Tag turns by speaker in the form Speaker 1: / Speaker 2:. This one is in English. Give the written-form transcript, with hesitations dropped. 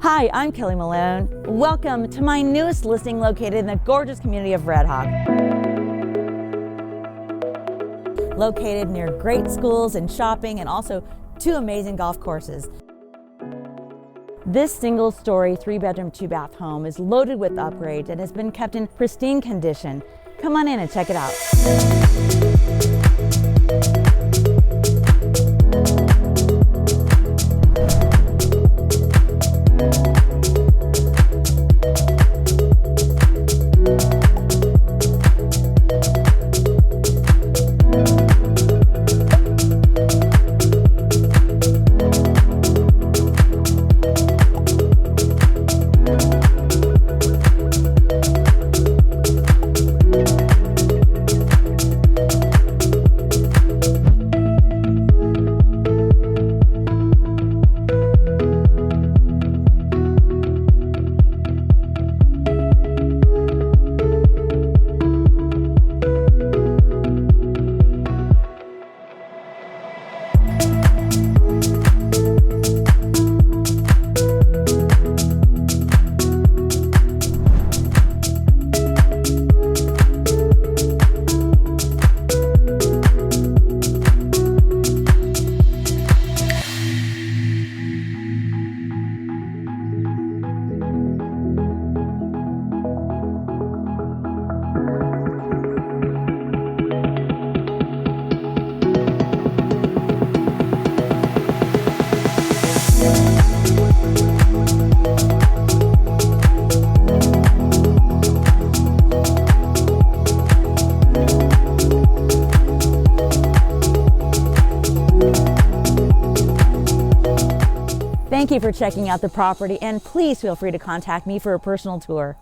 Speaker 1: Hi, I'm Kellee Malone. Welcome to my newest listing located in the gorgeous community of Redhawk. Located near great schools and shopping and also 2 amazing golf courses. This single-story, 3-bedroom, 2-bath home is loaded with upgrades and has been kept in pristine condition. Come on in and check it out. Thank you for checking out the property, and please feel free to contact me for a personal tour.